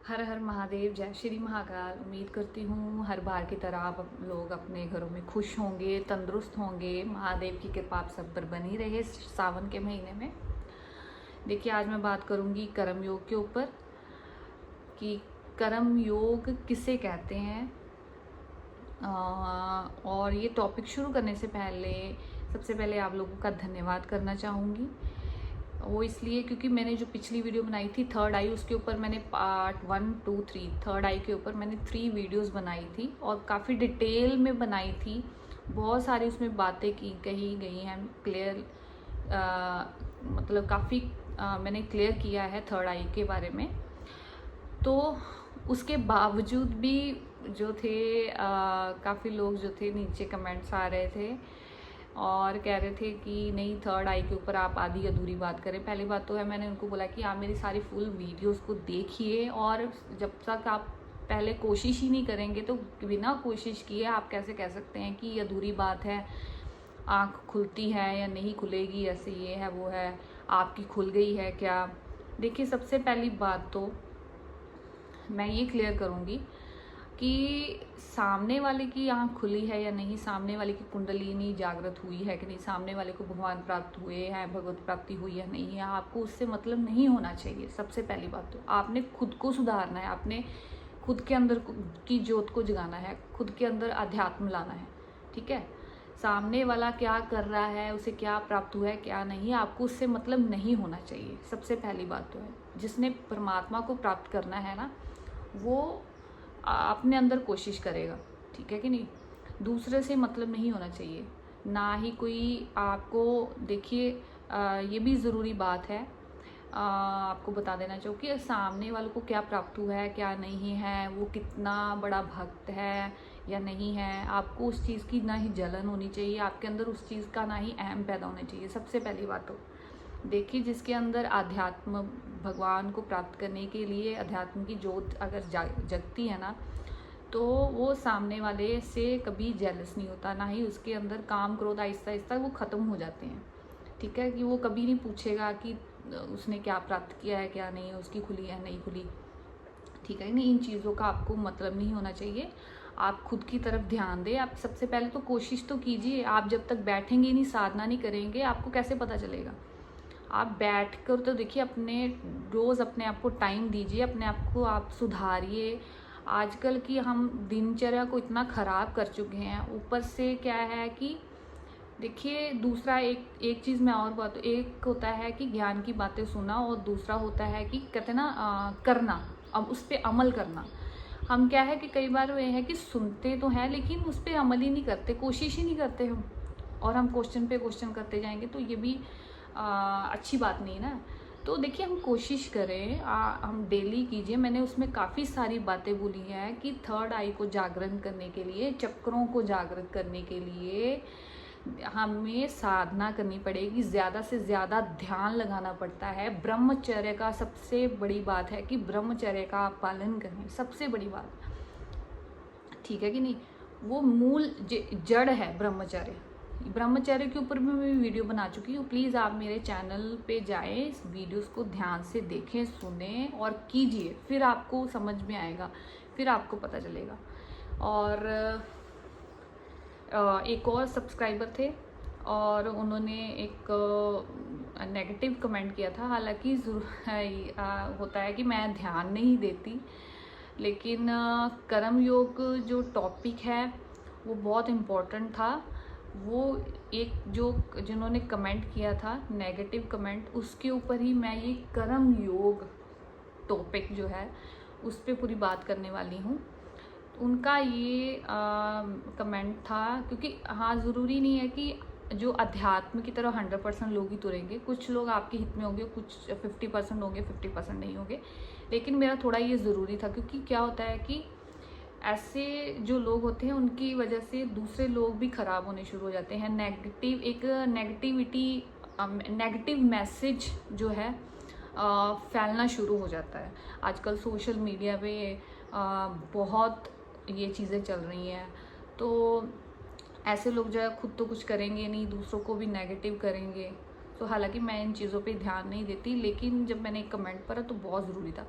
हर हर महादेव, जय श्री महाकाल। उम्मीद करती हूँ हर बार की तरह आप लोग अपने घरों में खुश होंगे, तंदुरुस्त होंगे। महादेव की कृपा आप सब पर बनी रहे सावन के महीने में। देखिए, आज मैं बात करूँगी कर्म योग के ऊपर कि कर्म योग किसे कहते हैं। और ये टॉपिक शुरू करने से पहले सबसे पहले आप लोगों का धन्यवाद करना चाहूँगी। वो इसलिए क्योंकि मैंने जो पिछली वीडियो बनाई थी थर्ड आई, उसके ऊपर मैंने पार्ट 1, 2, 3 थर्ड आई के ऊपर मैंने 3 वीडियोस बनाई थी और काफ़ी डिटेल में बनाई थी। बहुत सारी उसमें बातें कही गई हैं, क्लियर मतलब काफ़ी मैंने क्लियर किया है थर्ड आई के बारे में। तो उसके बावजूद भी जो थे काफ़ी लोग जो थे नीचे कमेंट्स आ रहे थे और कह रहे थे कि नहीं, थर्ड आई के ऊपर आप आधी अधूरी बात करें। पहली बात तो है, मैंने उनको बोला कि आप मेरी सारी फुल वीडियोस को देखिए, और जब तक आप पहले कोशिश ही नहीं करेंगे तो बिना कोशिश किए आप कैसे कह सकते हैं कि ये अधूरी बात है, आँख खुलती है या नहीं खुलेगी, ऐसे ये है वो है, आपकी खुल गई है क्या। देखिए, सबसे पहली बात तो मैं ये क्लियर करूँगी कि सामने वाले की आँख खुली है या नहीं, सामने वाले की कुंडलिनी जागृत हुई है कि नहीं, सामने वाले को भगवान प्राप्त हुए हैं, भगवत प्राप्ति हुई है नहीं है, आपको उससे मतलब नहीं होना चाहिए। सबसे पहली बात तो आपने खुद को सुधारना है, आपने खुद के अंदर की ज्योत को जगाना है, खुद के अंदर अध्यात्म लाना है। ठीक है, सामने वाला क्या कर रहा है, उसे क्या प्राप्त हुआ है क्या नहीं, आपको उससे मतलब नहीं होना चाहिए। सबसे पहली बात तो है, जिसने परमात्मा को प्राप्त करना है ना, वो अपने अंदर कोशिश करेगा। ठीक है कि नहीं, दूसरे से मतलब नहीं होना चाहिए, ना ही कोई आपको। देखिए, ये भी ज़रूरी बात है, आपको बता देना चाहूँ कि सामने वालों को क्या प्राप्त हुआ है क्या नहीं है, वो कितना बड़ा भक्त है या नहीं है, आपको उस चीज़ की ना ही जलन होनी चाहिए, आपके अंदर उस चीज़ का ना ही अहम पैदा होना चाहिए। सबसे पहली बात तो देखिए, जिसके अंदर अध्यात्म, भगवान को प्राप्त करने के लिए अध्यात्म की ज्योत अगर जगती है ना, तो वो सामने वाले से कभी जेलस नहीं होता, ना ही उसके अंदर काम क्रोध आहिस्ता आहिस्ता वो ख़त्म हो जाते हैं। ठीक है, कि वो कभी नहीं पूछेगा कि उसने क्या प्राप्त किया है क्या नहीं, उसकी खुली है नहीं खुली। ठीक है, नहीं, इन चीज़ों का आपको मतलब नहीं होना चाहिए। आप खुद की तरफ ध्यान दें। आप सबसे पहले तो कोशिश तो कीजिए। आप जब तक बैठेंगे नहीं, साधना नहीं करेंगे, आपको कैसे पता चलेगा। आप बैठ कर तो देखिए, अपने रोज़ अपने आप को टाइम दीजिए, अपने आप को आप सुधारिए। आजकल की हम दिनचर्या को इतना ख़राब कर चुके हैं, ऊपर से क्या है कि देखिए, दूसरा एक चीज़ मैं और बात, एक होता है कि ज्ञान की बातें सुना और दूसरा होता है कि कहते ना करना, अब उस पर अमल करना। हम क्या है कि कई बार वो है कि सुनते तो हैं लेकिन उस पर अमल ही नहीं करते, कोशिश ही नहीं करते हम, और हम क्वेश्चन पे क्वेश्चन करते जाएंगे तो ये भी अच्छी बात नहीं ना। तो देखिए, हम कोशिश करें, हम डेली कीजिए। मैंने उसमें काफ़ी सारी बातें बोली हैं कि थर्ड आई को जागरण करने के लिए, चक्रों को जागृत करने के लिए हमें साधना करनी पड़ेगी, ज़्यादा से ज़्यादा ध्यान लगाना पड़ता है। ब्रह्मचर्य का सबसे बड़ी बात है कि ब्रह्मचर्य का आप पालन करें, सबसे बड़ी बात। ठीक है कि नहीं, वो मूल जड़ है ब्रह्मचर्य। ब्रह्मचर्य के ऊपर भी मैं वीडियो बना चुकी हूँ, प्लीज़ आप मेरे चैनल पे जाएं, इस वीडियोस को ध्यान से देखें, सुने और कीजिए, फिर आपको समझ में आएगा, फिर आपको पता चलेगा। और एक और सब्सक्राइबर थे और उन्होंने एक नेगेटिव कमेंट किया था। हालांकि होता है कि मैं ध्यान नहीं देती, लेकिन कर्म योग जो टॉपिक है वो बहुत इम्पोर्टेंट था। वो एक जो जिन्होंने कमेंट किया था नेगेटिव कमेंट, उसके ऊपर ही मैं ये कर्म योग टॉपिक जो है उस पर पूरी बात करने वाली हूँ। उनका ये कमेंट था, क्योंकि हाँ, ज़रूरी नहीं है कि जो अध्यात्म की तरह 100% लोग ही तुरेंगे, कुछ लोग आपके हित में होंगे, कुछ 50% होंगे, 50% नहीं होंगे। लेकिन मेरा थोड़ा ये ज़रूरी था, क्योंकि क्या होता है कि ऐसे जो लोग होते हैं उनकी वजह से दूसरे लोग भी ख़राब होने शुरू हो जाते हैं। नेगेटिव मैसेज जो है फैलना शुरू हो जाता है। आजकल सोशल मीडिया पे बहुत ये चीज़ें चल रही हैं, तो ऐसे लोग जो है खुद तो कुछ करेंगे नहीं, दूसरों को भी नेगेटिव करेंगे। तो हालांकि मैं इन चीज़ों पे ध्यान नहीं देती, लेकिन जब मैंने एक कमेंट पढ़ा तो बहुत ज़रूरी था।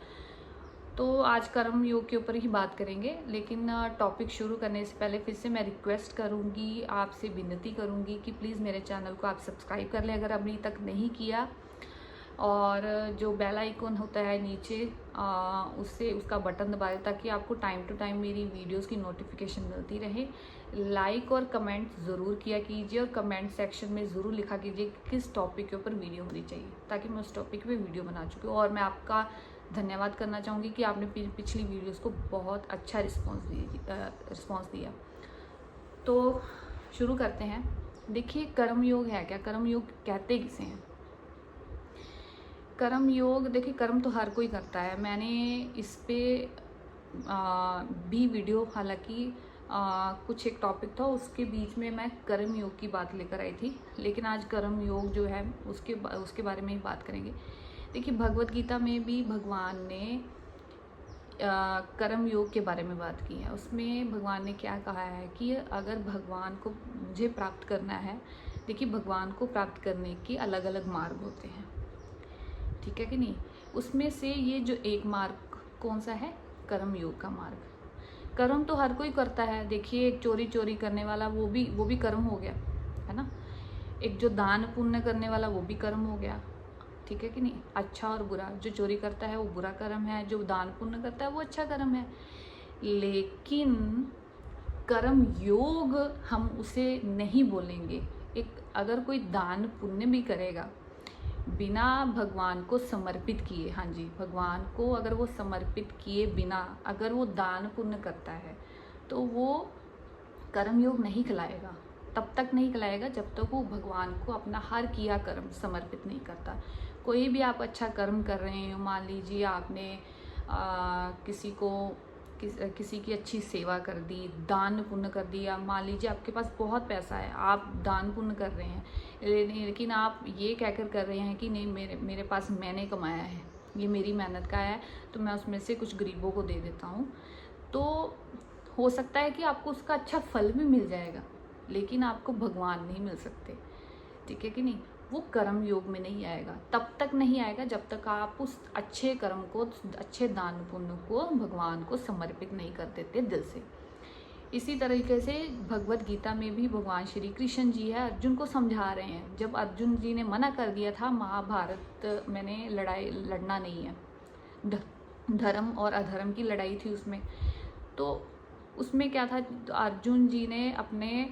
तो आज कर्म योग के ऊपर ही बात करेंगे, लेकिन टॉपिक शुरू करने से पहले फिर से मैं रिक्वेस्ट करूँगी, आपसे विनती करूँगी कि प्लीज़ मेरे चैनल को आप सब्सक्राइब कर लें अगर अभी तक नहीं किया, और जो बेल आइकन होता है नीचे उससे उसका बटन दबा दें ताकि आपको टाइम टू टाइम मेरी वीडियोस की नोटिफिकेशन मिलती रहे। लाइक और कमेंट ज़रूर किया कीजिए, और कमेंट सेक्शन में ज़रूर लिखा कीजिए कि किस टॉपिक के ऊपर वीडियो होनी चाहिए, ताकि मैं उस टॉपिक पे वीडियो बना चुकी हूँ। और मैं आपका धन्यवाद करना चाहूँगी कि आपने पिछली वीडियोज़ को बहुत अच्छा रिस्पॉन्स दिया। तो शुरू करते हैं। देखिए, कर्म योग है क्या, कर्म योग कहते किसे हैं? कर्म योग, देखिए कर्म तो हर कोई करता है। मैंने इस पे भी वीडियो, हालांकि कुछ एक टॉपिक था उसके बीच में मैं कर्म योग की बात लेकर आई थी, लेकिन आज कर्म योग जो है उसके बारे में ही बात करेंगे। देखिए, भगवत गीता में भी भगवान ने कर्म योग के बारे में बात की है। उसमें भगवान ने क्या कहा है कि अगर भगवान को मुझे प्राप्त करना है, देखिए भगवान को प्राप्त करने के अलग अलग मार्ग होते हैं, ठीक है कि नहीं। उसमें से ये जो एक मार्ग कौन सा है? कर्म योग का मार्ग। कर्म तो हर कोई करता है। देखिए, एक चोरी करने वाला वो भी कर्म हो गया, है ना। एक जो दान पुण्य करने वाला वो भी कर्म हो गया, ठीक है कि नहीं। अच्छा और बुरा, जो चोरी करता है वो बुरा कर्म है, जो दान पुण्य करता है वो अच्छा कर्म है। लेकिन कर्म योग हम उसे नहीं बोलेंगे। एक अगर कोई दान पुण्य भी करेगा बिना भगवान को समर्पित किए, हाँ जी, भगवान को अगर वो समर्पित किए बिना अगर वो दान पुण्य करता है तो वो कर्म योग नहीं कहलाएगा। तब तक नहीं कहलाएगा जब तक वो भगवान को अपना हर किया कर्म समर्पित नहीं करता। कोई भी आप अच्छा कर्म कर रहे हैं, मान लीजिए आपने किसी की अच्छी सेवा कर दी, दान पुण्य कर दिया। मान लीजिए आपके पास बहुत पैसा है, आप दान पुण्य कर रहे हैं, लेकिन आप ये कहकर कर रहे हैं कि नहीं, मेरे पास मैंने कमाया है, ये मेरी मेहनत का है, तो मैं उसमें से कुछ गरीबों को दे देता हूँ। तो हो सकता है कि आपको उसका अच्छा फल भी मिल जाएगा, लेकिन आपको भगवान नहीं मिल सकते, ठीक है कि नहीं। वो कर्म योग में नहीं आएगा। तब तक नहीं आएगा जब तक आप उस अच्छे कर्म को, अच्छे दान पुण्य को भगवान को समर्पित नहीं कर देते दिल से। इसी तरीके से भगवत गीता में भी भगवान श्री कृष्ण जी है, अर्जुन को समझा रहे हैं। जब अर्जुन जी ने मना कर दिया था, महाभारत मैंने लड़ना नहीं है, धर्म और अधर्म की लड़ाई थी उसमें, तो उसमें क्या था, तो अर्जुन जी ने अपने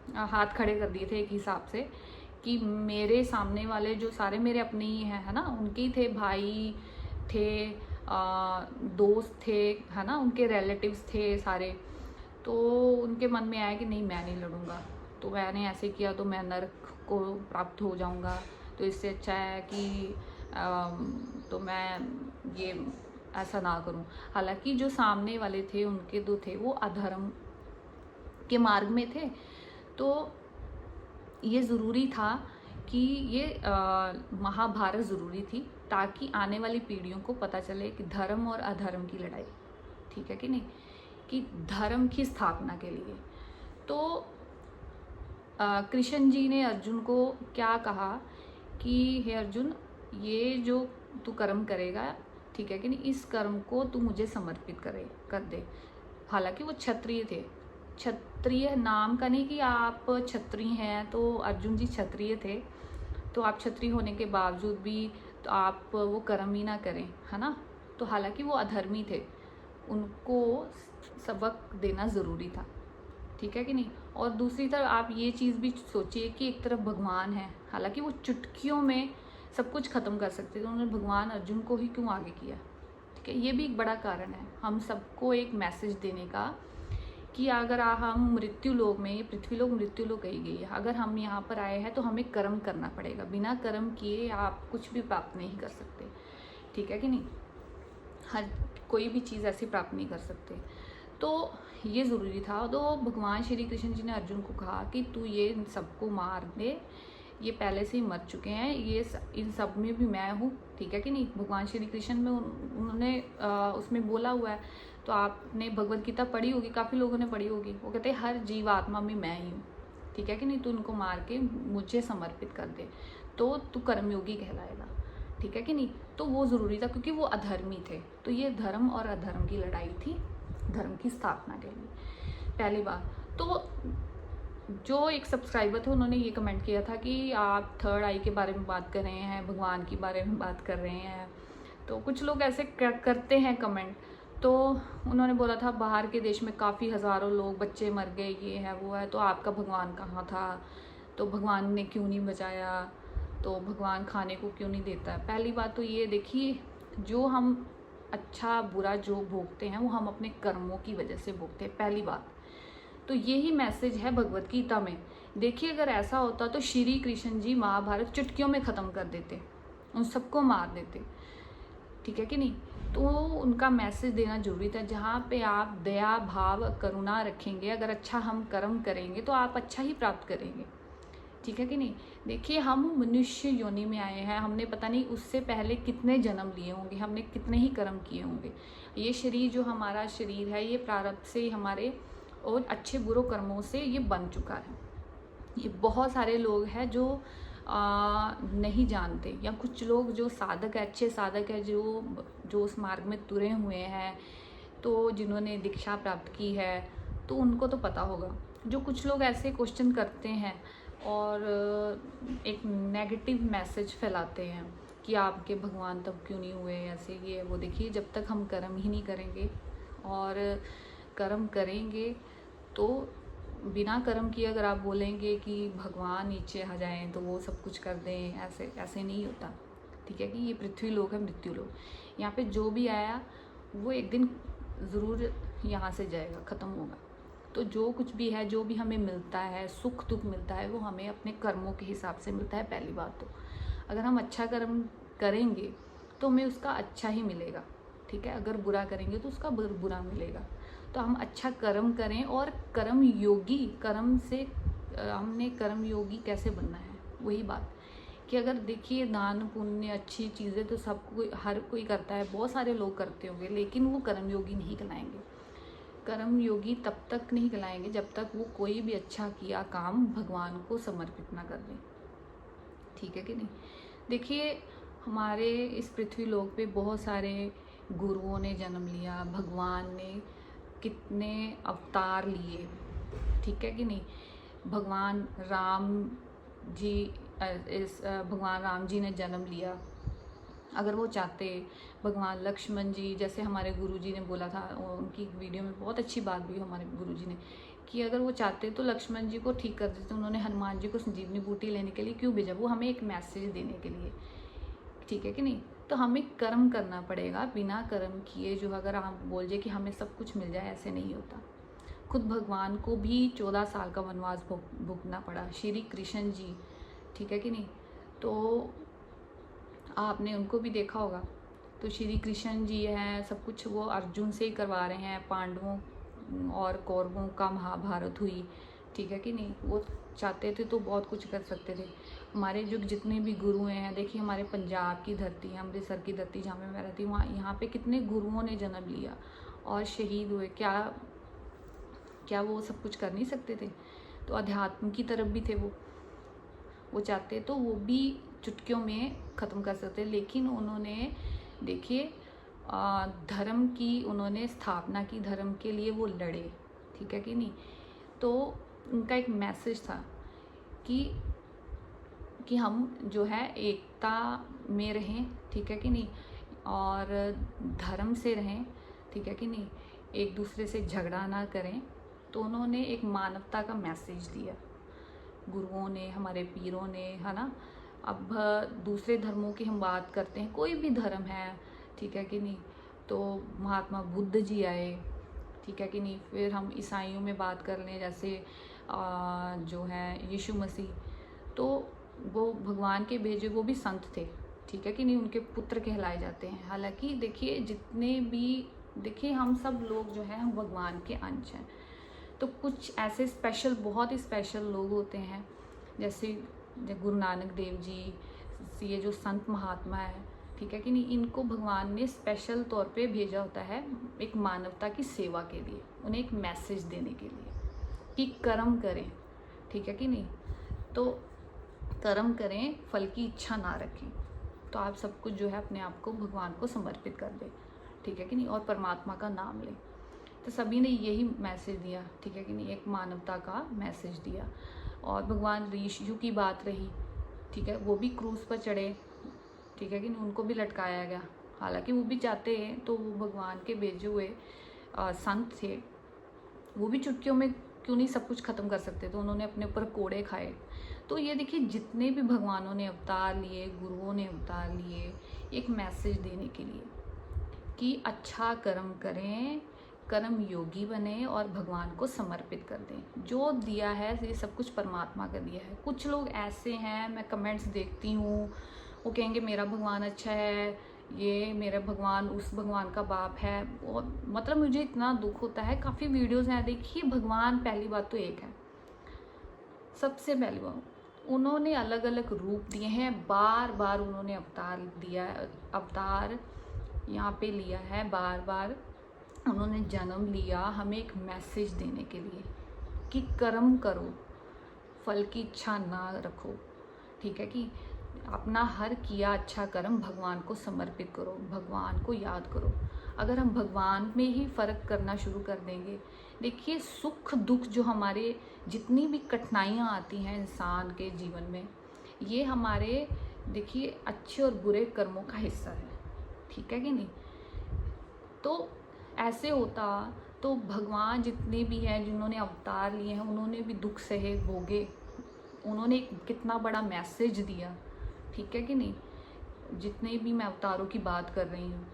हाथ खड़े कर दिए थे एक हिसाब से कि मेरे सामने वाले जो सारे मेरे अपने ही हैं, है ना, उनके ही थे, भाई थे, दोस्त थे, है ना, उनके रिलेटिव्स थे सारे। तो उनके मन में आया कि नहीं, मैं नहीं लड़ूंगा, तो मैंने ऐसे किया तो मैं नरक को प्राप्त हो जाऊंगा, तो इससे अच्छा है कि तो मैं ये ऐसा ना करूं। हालांकि जो सामने वाले थे उनके दो थे वो अधर्म के मार्ग में थे, तो ये ज़रूरी था कि ये महाभारत ज़रूरी थी ताकि आने वाली पीढ़ियों को पता चले कि धर्म और अधर्म की लड़ाई, ठीक है कि नहीं, कि धर्म की स्थापना के लिए। तो कृष्ण जी ने अर्जुन को क्या कहा कि हे अर्जुन, ये जो तू कर्म करेगा, ठीक है कि नहीं, इस कर्म को तू मुझे समर्पित कर दे। हालांकि वो क्षत्रिय थे, क्षत्रिय नाम का नहीं कि आप क्षत्रिय हैं, तो अर्जुन जी क्षत्रिय थे, तो आप क्षत्रिय होने के बावजूद भी तो आप वो कर्म ही ना करें, है ना। तो हालांकि वो अधर्मी थे, उनको सबक देना ज़रूरी था, ठीक है कि नहीं। और दूसरी तरफ आप ये चीज़ भी सोचिए कि एक तरफ भगवान है, हालांकि वो चुटकियों में सब कुछ ख़त्म कर सकते थे, उन्होंने भगवान अर्जुन को ही क्यों आगे किया, ठीक है। ये भी एक बड़ा कारण है हम सबको एक मैसेज देने का कि अगर हम मृत्यु लोक में, पृथ्वी लोक मृत्यु लोक कही गई है, अगर हम यहाँ पर आए हैं तो हमें कर्म करना पड़ेगा। बिना कर्म किए आप कुछ भी प्राप्त नहीं कर सकते, ठीक है कि नहीं। हर कोई भी चीज़ ऐसी प्राप्त नहीं कर सकते, तो ये ज़रूरी था। तो भगवान श्री कृष्ण जी ने अर्जुन को कहा कि तू ये सबको मार दे, ये पहले से ही मर चुके हैं, ये इन सब में भी मैं हूँ, ठीक है कि नहीं। भगवान श्री कृष्ण में उन्होंने उसमें बोला हुआ है, तो आपने भगवत गीता पढ़ी होगी, काफ़ी लोगों ने पढ़ी होगी। वो कहते हैं हर जीव आत्मा में मैं ही हूँ, ठीक है कि नहीं। तो उनको मार के मुझे समर्पित कर दे तो तू कर्मयोगी कहलाएगा, ठीक है कि नहीं। तो वो ज़रूरी था क्योंकि वो अधर्मी थे। तो ये धर्म और अधर्म की लड़ाई थी, धर्म की स्थापना के लिए। पहली बात तो जो एक सब्सक्राइबर थे उन्होंने ये कमेंट किया था कि आप थर्ड आई के बारे में बात कर रहे हैं, भगवान के बारे में बात कर रहे हैं। तो कुछ लोग ऐसे करते हैं कमेंट। तो उन्होंने बोला था बाहर के देश में काफ़ी हज़ारों लोग, बच्चे मर गए, ये है वो है, तो आपका भगवान कहाँ था, तो भगवान ने क्यों नहीं बचाया, तो भगवान खाने को क्यों नहीं देता है। पहली बात तो ये देखिए, जो हम अच्छा बुरा जो भोगते हैं वो हम अपने कर्मों की वजह से भोगते हैं, पहली बात। तो यही मैसेज है भगवत गीता में। देखिए अगर ऐसा होता तो श्री कृष्ण जी महाभारत चुटकियों में ख़त्म कर देते, उन सबको मार देते, ठीक है कि नहीं। तो उनका मैसेज देना जरूरी था। जहाँ पे आप दया भाव करुणा रखेंगे, अगर अच्छा हम कर्म करेंगे तो आप अच्छा ही प्राप्त करेंगे, ठीक है कि नहीं। देखिए हम मनुष्य योनि में आए हैं, हमने पता नहीं उससे पहले कितने जन्म लिए होंगे, हमने कितने ही कर्म किए होंगे। ये शरीर जो हमारा शरीर है ये प्रारब्ध से हमारे और अच्छे बुरे कर्मों से ये बन चुका है। ये बहुत सारे लोग हैं जो नहीं जानते, या कुछ लोग जो साधक है, अच्छे साधक है, जो उस मार्ग में तुरे हुए हैं, तो जिन्होंने दीक्षा प्राप्त की है, तो उनको तो पता होगा। जो कुछ लोग ऐसे क्वेश्चन करते हैं और एक नेगेटिव मैसेज फैलाते हैं कि आपके भगवान तब क्यों नहीं हुए, ऐसे ये वो। देखिए जब तक हम कर्म ही नहीं करेंगे, और कर्म करेंगे तो बिना कर्म किए अगर आप बोलेंगे कि भगवान नीचे आ जाएं तो वो सब कुछ कर दें, ऐसे ऐसे नहीं होता, ठीक है कि ये पृथ्वी लोक है, मृत्यु लोक। यहाँ पे जो भी आया वो एक दिन ज़रूर यहाँ से जाएगा, ख़त्म होगा। तो जो कुछ भी है, जो भी हमें मिलता है, सुख दुख मिलता है, वो हमें अपने कर्मों के हिसाब से मिलता है। पहली बात तो अगर हम अच्छा कर्म करेंगे तो हमें उसका अच्छा ही मिलेगा, ठीक है। अगर बुरा करेंगे तो उसका बुरा मिलेगा। तो हम अच्छा कर्म करें, और कर्म योगी, कर्म से हमने कर्म योगी कैसे बनना है, वही बात कि अगर देखिए दान पुण्य अच्छी चीज़ें तो सब कोई, हर कोई करता है, बहुत सारे लोग करते होंगे, लेकिन वो कर्म योगी नहीं कहलाएंगे। कर्म योगी तब तक नहीं कहलाएंगे जब तक वो कोई भी अच्छा किया काम भगवान को समर्पित ना कर दें, ठीक है कि नहीं। देखिए हमारे इस पृथ्वी लोक पे बहुत सारे गुरुओं ने जन्म लिया, भगवान ने कितने अवतार लिए, ठीक है कि नहीं। भगवान राम जी, भगवान राम जी ने जन्म लिया। अगर वो चाहते, भगवान लक्ष्मण जी, जैसे हमारे गुरुजी ने बोला था, उनकी वीडियो में बहुत अच्छी बात भी हमारे गुरुजी ने, कि अगर वो चाहते तो लक्ष्मण जी को ठीक कर देते। उन्होंने हनुमान जी को संजीवनी बूटी लेने के लिए क्यों भेजा, वो हमें एक मैसेज देने के लिए, ठीक है कि नहीं। तो हमें कर्म करना पड़ेगा, बिना कर्म किए जो अगर आप बोल जाए कि हमें सब कुछ मिल जाए, ऐसे नहीं होता। खुद भगवान को भी 14 साल का वनवास भुगतना पड़ा, श्री कृष्ण जी, ठीक है कि नहीं। तो आपने उनको भी देखा होगा। तो श्री कृष्ण जी हैं, सब कुछ वो अर्जुन से ही करवा रहे हैं। पांडवों और कौरवों का महाभारत हुई, ठीक है कि नहीं। वो चाहते थे तो बहुत कुछ कर सकते थे। हमारे जो जितने भी गुरु हैं, देखिए हमारे पंजाब की धरती, अमृतसर की धरती जहाँ मैं रहती हूँ, वहाँ यहाँ पे कितने गुरुओं ने जन्म लिया और शहीद हुए। क्या वो सब कुछ कर नहीं सकते थे। तो अध्यात्म की तरफ भी थे वो चाहते तो वो भी चुटकियों में ख़त्म कर सकते, लेकिन उन्होंने देखिए धर्म की उन्होंने स्थापना की, धर्म के लिए वो लड़े, ठीक है कि नहीं। तो उनका एक मैसेज था कि हम जो है एकता में रहें, ठीक है कि नहीं, और धर्म से रहें, ठीक है कि नहीं, एक दूसरे से झगड़ा ना करें। तो उन्होंने एक मानवता का मैसेज दिया, गुरुओं ने, हमारे पीरों ने, है ना। अब दूसरे धर्मों की हम बात करते हैं, कोई भी धर्म है, ठीक है कि नहीं। तो महात्मा बुद्ध जी आए, ठीक है कि नहीं। फिर हम ईसाइयों में बात कर लें, जैसे जो है यीशु मसीह, तो वो भगवान के भेजे, वो भी संत थे, ठीक है कि नहीं, उनके पुत्र कहलाए जाते हैं। हालांकि देखिए जितने भी, देखिए हम सब लोग जो है हम भगवान के अंश हैं। तो कुछ ऐसे स्पेशल, बहुत ही स्पेशल लोग होते हैं, जैसे गुरु नानक देव जी, ये जो संत महात्मा है, ठीक है कि नहीं, इनको भगवान ने स्पेशल तौर पे भेजा होता है एक मानवता की सेवा के लिए, उन्हें एक मैसेज देने के लिए कि कर्म करें, ठीक है कि नहीं। तो कर्म करें, फल की इच्छा ना रखें, तो आप सब कुछ जो है अपने आप को भगवान को समर्पित कर दें, ठीक है कि नहीं, और परमात्मा का नाम लें। तो सभी ने यही मैसेज दिया, ठीक है कि नहीं, एक मानवता का मैसेज दिया। और भगवान यीशु की बात रही, ठीक है, वो भी क्रूज पर चढ़े, ठीक है कि नहीं, उनको भी लटकाया गया। हालांकि वो भी चाहते हैं, तो वो भगवान के भेजे हुए संत थे, वो भी चुटकियों में क्यों नहीं सब कुछ ख़त्म कर सकते, तो उन्होंने अपने ऊपर कोड़े खाए। तो ये देखिए, जितने भी भगवानों ने अवतार लिए, गुरुओं ने अवतार लिए, एक मैसेज देने के लिए कि अच्छा कर्म करें, कर्म योगी बने और भगवान को समर्पित कर दें। जो दिया है ये सब कुछ परमात्मा का दिया है। कुछ लोग ऐसे हैं, मैं कमेंट्स देखती हूँ, वो कहेंगे मेरा भगवान अच्छा है, ये मेरा भगवान उस भगवान का बाप है। और मतलब मुझे इतना दुख होता है। काफ़ी वीडियोस हैं, देखिए भगवान पहली बात तो एक है, सबसे पहली बात उन्होंने अलग अलग रूप दिए हैं, बार बार उन्होंने अवतार दिया, अवतार यहाँ पे लिया है, बार बार उन्होंने जन्म लिया हमें एक मैसेज देने के लिए कि कर्म करो, फल की इच्छा ना रखो, ठीक है कि अपना हर किया अच्छा कर्म भगवान को समर्पित करो, भगवान को याद करो। अगर हम भगवान में ही फ़र्क करना शुरू कर देंगे, देखिए सुख दुख जो हमारे जितनी भी कठिनाइयाँ आती हैं इंसान के जीवन में, ये हमारे देखिए अच्छे और बुरे कर्मों का हिस्सा है, ठीक है कि नहीं। तो ऐसे होता तो भगवान जितने भी हैं, जिन्होंने अवतार लिए हैं, उन्होंने भी दुख सहे भोगे, उन्होंने कितना बड़ा मैसेज दिया, ठीक है कि नहीं। जितने भी मैं अवतारों की बात कर रही हूँ,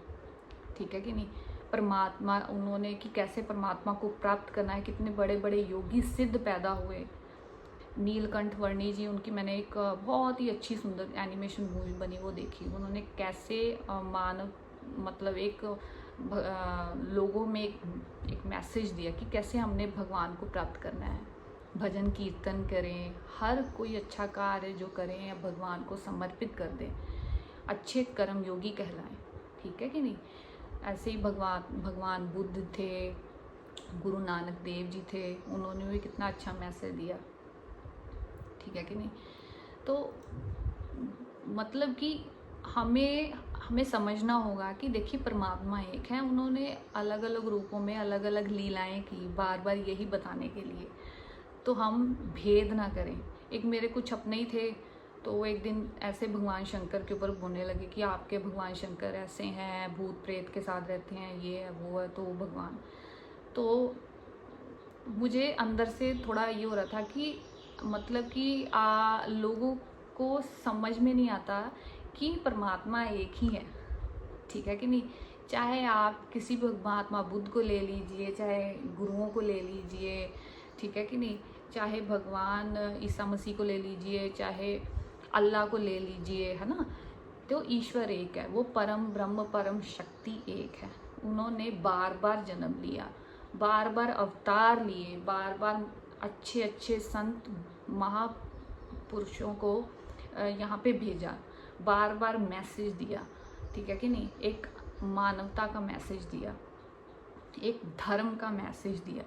ठीक है कि नहीं, परमात्मा उन्होंने कि कैसे परमात्मा को प्राप्त करना है, कितने बड़े बड़े योगी सिद्ध पैदा हुए। नीलकंठ वर्णी जी, उनकी मैंने एक बहुत ही अच्छी सुंदर एनिमेशन मूवी बनी, वो देखी। उन्होंने कैसे मानव मतलब एक लोगों में एक मैसेज दिया कि कैसे हमने भगवान को प्राप्त करना है। भजन कीर्तन करें, हर कोई अच्छा कार्य जो करें या भगवान को समर्पित कर दें, अच्छे कर्म योगी कहलाएं, ठीक है कि नहीं। ऐसे ही भगवान बुद्ध थे, गुरु नानक देव जी थे, उन्होंने भी कितना अच्छा मैसेज दिया, ठीक है कि नहीं। तो मतलब कि हमें समझना होगा कि देखिए परमात्मा एक है, उन्होंने अलग अलग रूपों में अलग अलग लीलाएं की, बार बार यही बताने के लिए। तो हम भेद ना करें। एक मेरे कुछ अपने ही थे, तो वो एक दिन ऐसे भगवान शंकर के ऊपर बोलने लगे कि आपके भगवान शंकर ऐसे हैं, भूत प्रेत के साथ रहते हैं, ये है वो है, तो भगवान। तो मुझे अंदर से थोड़ा ये हो रहा था कि मतलब कि लोगों को समझ में नहीं आता कि परमात्मा एक ही है, ठीक है कि नहीं। चाहे आप किसी भी महात्मा बुद्ध को ले लीजिए, चाहे गुरुओं को ले लीजिए, ठीक है कि नहीं, चाहे भगवान ईसा मसीह को ले लीजिए, चाहे अल्लाह को ले लीजिए, है ना। तो ईश्वर एक है, वो परम ब्रह्म परम शक्ति एक है। उन्होंने बार बार जन्म लिया, बार बार अवतार लिए, बार बार अच्छे अच्छे संत महापुरुषों को यहाँ पे भेजा, बार बार मैसेज दिया, ठीक है कि नहीं। एक मानवता का मैसेज दिया, एक धर्म का मैसेज दिया,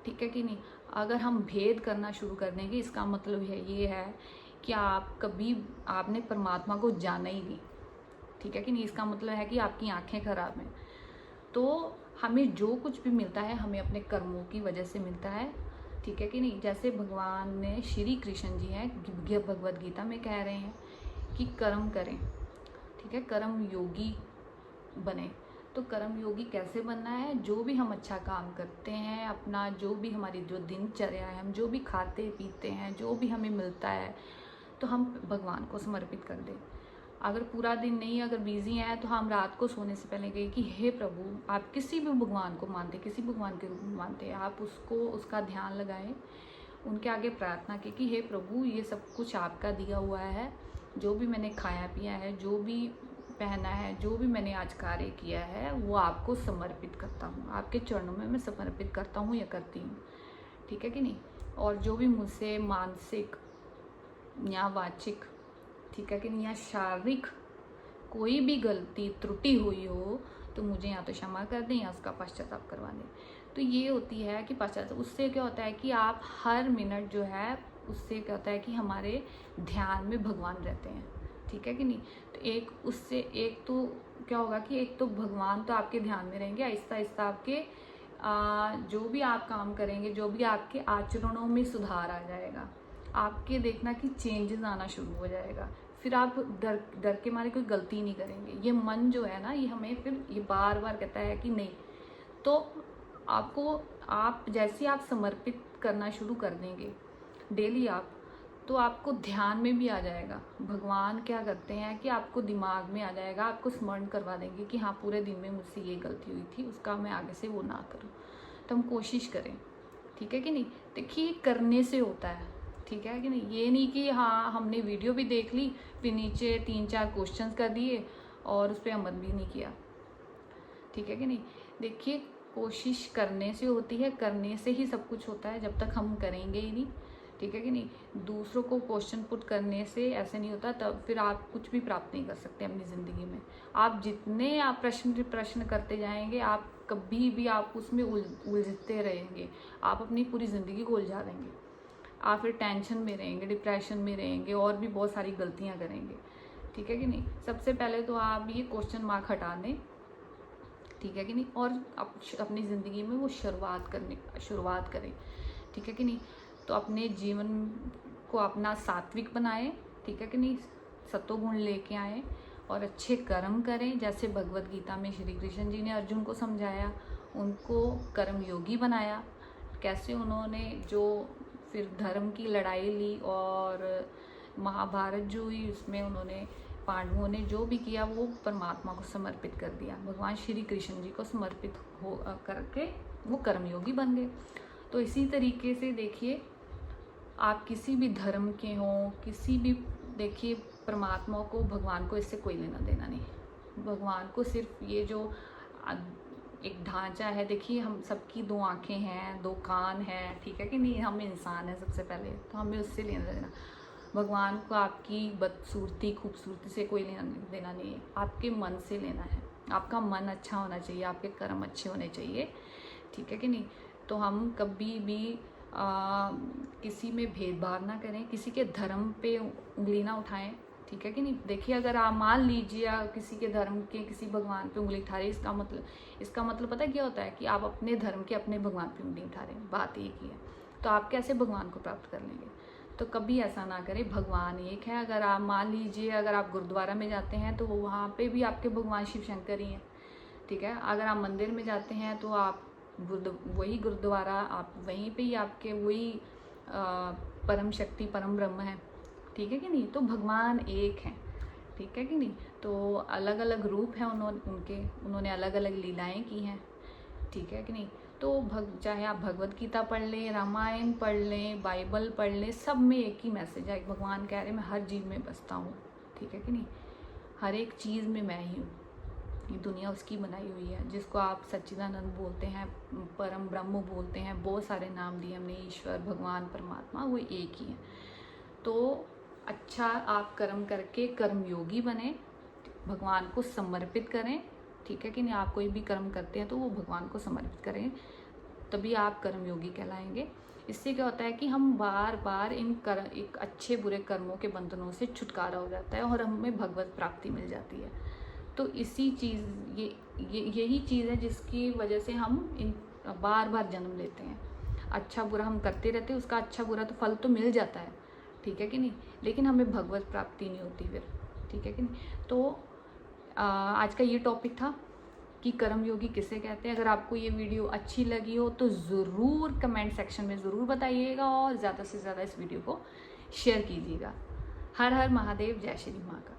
ठीक है कि नहीं। अगर हम भेद करना शुरू कर देंगे, इसका मतलब ये है कि आपने परमात्मा को जाना ही नहीं, ठीक है कि नहीं। इसका मतलब है कि आपकी आंखें खराब हैं। तो हमें जो कुछ भी मिलता है, हमें अपने कर्मों की वजह से मिलता है, ठीक है कि नहीं। जैसे भगवान ने श्री कृष्ण जी हैं भगवद गीता में कह रहे हैं कि कर्म करें, ठीक है, कर्म योगी बने। तो कर्म योगी कैसे बनना है, जो भी हम अच्छा काम करते हैं, अपना जो भी हमारी जो दिनचर्या है, हम जो भी खाते पीते हैं, जो भी हमें मिलता है, तो हम भगवान को समर्पित कर दें। अगर पूरा दिन नहीं, अगर बिजी हैं, तो हम रात को सोने से पहले कहें कि हे प्रभु, आप किसी भी भगवान को मानते, किसी भगवान के रूप में मानते हैं, आप उसका ध्यान लगाएं, उनके आगे प्रार्थना की कि हे प्रभु, ये सब कुछ आपका दिया हुआ है, जो भी मैंने खाया पिया है, जो भी पहना है, जो भी मैंने आज कार्य किया है, वो आपको समर्पित करता हूँ, आपके चरणों में मैं समर्पित करता हूँ या करती हूँ, ठीक है कि नहीं। और जो भी मुझसे मानसिक या वाचिक, ठीक है कि नहीं, या शारीरिक कोई भी गलती त्रुटि हुई हो, तो मुझे या तो क्षमा कर दें या उसका पश्चाताप करवा दें। तो ये होती है कि पश्चाताप, उससे क्या होता है कि आप हर मिनट जो है, उससे क्या होता है कि हमारे ध्यान में भगवान रहते हैं, ठीक है कि नहीं। तो एक उससे एक तो क्या होगा कि एक तो भगवान तो आपके ध्यान में रहेंगे, आहिस्ता आहिस्ता आपके जो भी आप काम करेंगे, जो भी आपके आचरणों में सुधार आ जाएगा, आपके देखना कि चेंजेस आना शुरू हो जाएगा। फिर आप डर डर के मारे कोई गलती नहीं करेंगे। ये मन जो है ना, ये हमें फिर ये बार बार कहता है कि नहीं। तो आपको आप जैसे आप समर्पित करना शुरू कर देंगे डेली आप, तो आपको ध्यान में भी आ जाएगा। भगवान क्या करते हैं कि आपको दिमाग में आ जाएगा, आपको स्मरण करवा देंगे कि हाँ पूरे दिन में मुझसे ये गलती हुई थी, उसका मैं आगे से वो ना करूँ। तो हम कोशिश करें, ठीक है कि नहीं। देखिए करने से होता है, ठीक है कि नहीं। ये नहीं कि हाँ हमने वीडियो भी देख ली, फिर नीचे 3-4 क्वेश्चंस कर दिए और उस पर अमल भी नहीं किया, ठीक है कि नहीं। देखिए कोशिश करने से होती है, करने से ही सब कुछ होता है। जब तक हम करेंगे ही नहीं, ठीक है कि नहीं। दूसरों को क्वेश्चन पुट करने से ऐसे नहीं होता, तब फिर आप कुछ भी प्राप्त नहीं कर सकते अपनी ज़िंदगी में। आप जितने आप प्रश्न करते जाएंगे, आप कभी भी आप उसमें उलझते रहेंगे, आप अपनी पूरी ज़िंदगी को उलझा देंगे। आप फिर टेंशन में रहेंगे, डिप्रेशन में रहेंगे और भी बहुत सारी गलतियाँ करेंगे, ठीक है कि नहीं। सबसे पहले तो आप ये क्वेश्चन मार्क हटा दें, ठीक है कि नहीं, और अपनी ज़िंदगी में वो शुरुआत करें, ठीक है कि नहीं। तो अपने जीवन को अपना सात्विक बनाएं, ठीक है कि नहीं। सत्वगुण लेके आए और अच्छे कर्म करें। जैसे भगवत गीता में श्री कृष्ण जी ने अर्जुन को समझाया, उनको कर्म योगी बनाया। कैसे उन्होंने जो फिर धर्म की लड़ाई ली और महाभारत जो हुई, उसमें उन्होंने पांडवों ने जो भी किया वो परमात्मा को समर्पित कर दिया, भगवान श्री कृष्ण जी को समर्पित हो करके वो कर्मयोगी बन गए। तो इसी तरीके से देखिए, आप किसी भी धर्म के हों, किसी भी, देखिए परमात्मा को, भगवान को इससे कोई लेना देना नहीं। भगवान को सिर्फ ये जो एक ढांचा है, देखिए हम सबकी 2 आँखें हैं, 2 कान हैं, ठीक है कि नहीं। हम इंसान हैं सबसे पहले, तो हमें उससे लेना देना। भगवान को आपकी बदसूरती खूबसूरती से कोई लेना देना नहीं है, आपके मन से लेना है। आपका मन अच्छा होना चाहिए, आपके कर्म अच्छे होने चाहिए, ठीक है कि नहीं। तो हम कभी भी किसी में भेदभाव ना करें, किसी के धर्म पे उंगली ना उठाएं, ठीक है कि नहीं। देखिए अगर आप मान लीजिए किसी के धर्म के किसी भगवान पे उंगली उठा रहे, इसका मतलब पता क्या होता है कि आप अपने धर्म के अपने भगवान पे उंगली उठा रहे हैं। बात एक ही है। तो आप कैसे भगवान को प्राप्त कर लेंगे। तो कभी ऐसा ना करें, भगवान एक है। अगर आप मान लीजिए अगर आप गुरुद्वारा में जाते हैं तो वहाँ पे भी आपके भगवान शिव शंकर ही हैं, ठीक है। अगर आप मंदिर में जाते हैं तो आप वही गुरुद्वारा, आप वहीं पे ही आपके वही परम शक्ति परम ब्रह्म है, ठीक है कि नहीं। तो भगवान एक हैं, ठीक है कि नहीं। तो अलग अलग रूप हैं उन्होंने अलग अलग लीलाएं की हैं, ठीक है कि नहीं। तो चाहे आप भगवत गीता पढ़ लें, रामायण पढ़ लें, बाइबल पढ़ लें, सब में एक ही मैसेज है। भगवान कह रहे हैं मैं हर चीज़ में बसता हूँ, ठीक है कि नहीं। हर एक चीज़ में मैं ही हूँ। ये दुनिया उसकी बनाई हुई है, जिसको आप सच्चिदानंद बोलते हैं, परम ब्रह्म बोलते हैं, बहुत सारे नाम दिए हमने, ईश्वर, भगवान, परमात्मा, वो एक ही है। तो अच्छा आप कर्म करके कर्मयोगी बने, भगवान को समर्पित करें, ठीक है कि नहीं। आप कोई भी कर्म करते हैं तो वो भगवान को समर्पित करें, तभी आप कर्मयोगी कहलाएंगे। इससे क्या होता है कि हम बार बार एक अच्छे बुरे कर्मों के बंधनों से छुटकारा हो जाता है और हमें भगवत प्राप्ति मिल जाती है। तो इसी चीज़ यही चीज़ है जिसकी वजह से हम बार बार जन्म लेते हैं। अच्छा बुरा हम करते रहते हैं, उसका अच्छा बुरा तो फल तो मिल जाता है, ठीक है कि नहीं, लेकिन हमें भगवत प्राप्ति नहीं होती फिर, ठीक है कि नहीं। तो आज का ये टॉपिक था कि कर्मयोगी किसे कहते हैं। अगर आपको ये वीडियो अच्छी लगी हो तो ज़रूर कमेंट सेक्शन में ज़रूर बताइएगा और ज़्यादा से ज़्यादा इस वीडियो को शेयर कीजिएगा। हर हर महादेव, जय श्री महाकाल।